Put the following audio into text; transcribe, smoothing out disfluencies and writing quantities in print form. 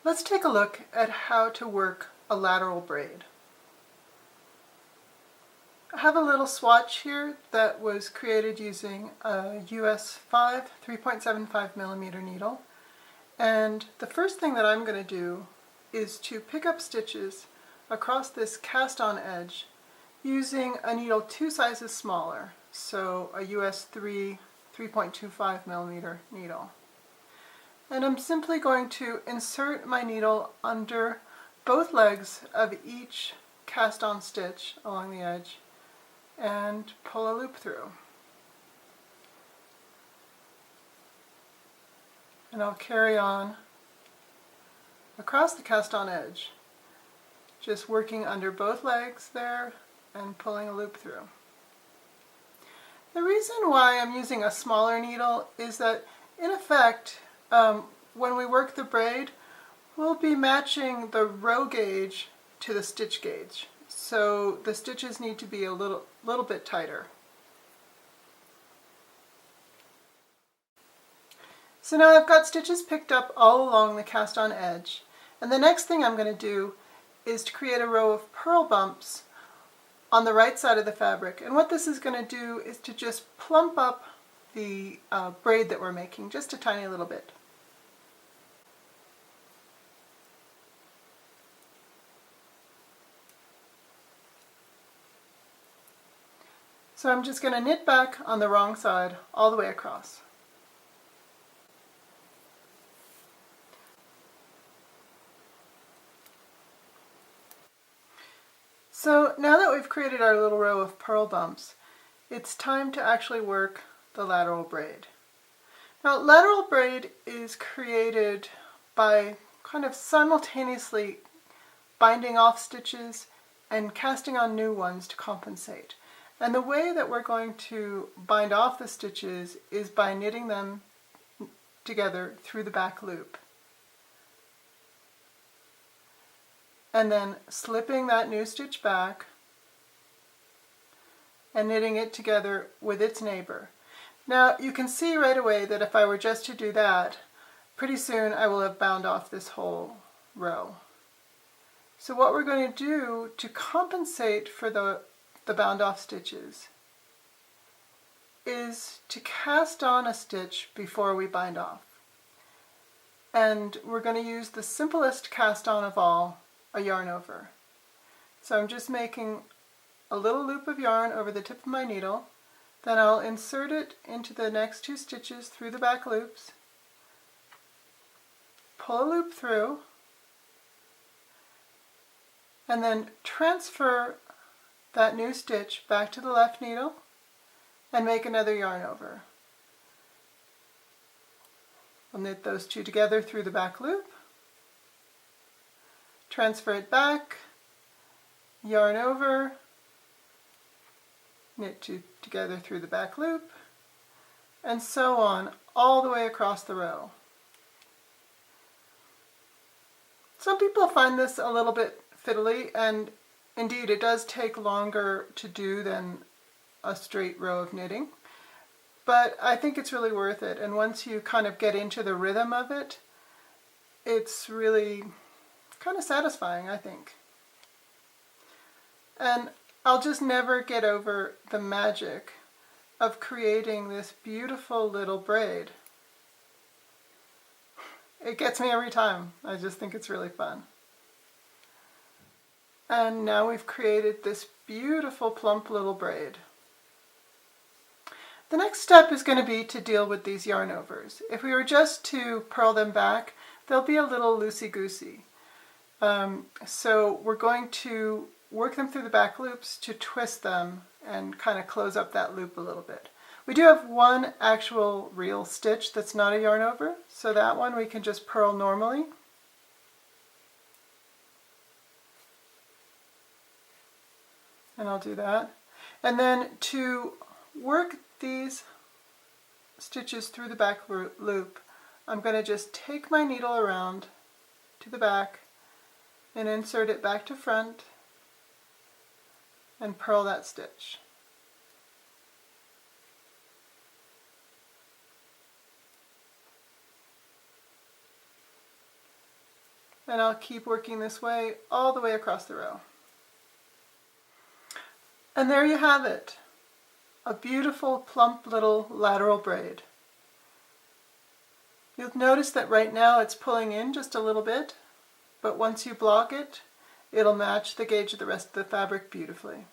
Let's take a look at how to work a lateral braid. I have a little swatch here that was created using a US 5 3.75 millimeter needle. And the first thing that I'm going to do is to pick up stitches across this cast-on edge using a needle 2 sizes smaller, so a US 3.25 millimeter needle. And I'm simply going to insert my needle under both legs of each cast-on stitch along the edge and pull a loop through. And I'll carry on across the cast-on edge, just working under both legs there and pulling a loop through. The reason why I'm using a smaller needle is that, in effect, when we work the braid, we'll be matching the row gauge to the stitch gauge. So the stitches need to be a little bit tighter. So now I've got stitches picked up all along the cast-on edge, and the next thing I'm going to do is to create a row of purl bumps on the right side of the fabric. And what this is going to do is to just plump up the braid that we're making just a tiny little bit. So I'm just going to knit back on the wrong side all the way across. So now that we've created our little row of purl bumps, it's time to actually work the lateral braid. Now, lateral braid is created by kind of simultaneously binding off stitches and casting on new ones to compensate. And the way that we're going to bind off the stitches is by knitting them together through the back loop. And then slipping that new stitch back and knitting it together with its neighbor. Now you can see right away that if I were just to do that, pretty soon I will have bound off this whole row. So what we're going to do to compensate for the bound off stitches is to cast on a stitch before we bind off. And we're going to use the simplest cast on of all, a yarn over. So I'm just making a little loop of yarn over the tip of my needle, then I'll insert it into the next 2 stitches through the back loops, pull a loop through, and then transfer that new stitch back to the left needle and make another yarn over. I'll knit those 2 together through the back loop, transfer it back, yarn over, knit 2 together through the back loop, and so on all the way across the row. Some people find this a little bit fiddly, and indeed it does take longer to do than a straight row of knitting, but I think it's really worth it, and once you kind of get into the rhythm of it, it's really kind of satisfying, I think. And I'll just never get over the magic of creating this beautiful little braid. It gets me every time. I just think it's really fun. And now we've created this beautiful plump little braid. The next step is going to be to deal with these yarn overs. If we were just to purl them back, they'll be a little loosey-goosey. So we're going to work them through the back loops to twist them and kind of close up that loop a little bit. We do have one actual real stitch that's not a yarn over, so that one we can just purl normally. And I'll do that. And then to work these stitches through the back loop, I'm going to just take my needle around to the back and insert it back to front and purl that stitch. and I'll keep working this way all the way across the row. And there you have it, a beautiful plump little lateral braid. You'll notice that right now it's pulling in just a little bit, but once you block it, it'll match the gauge of the rest of the fabric beautifully.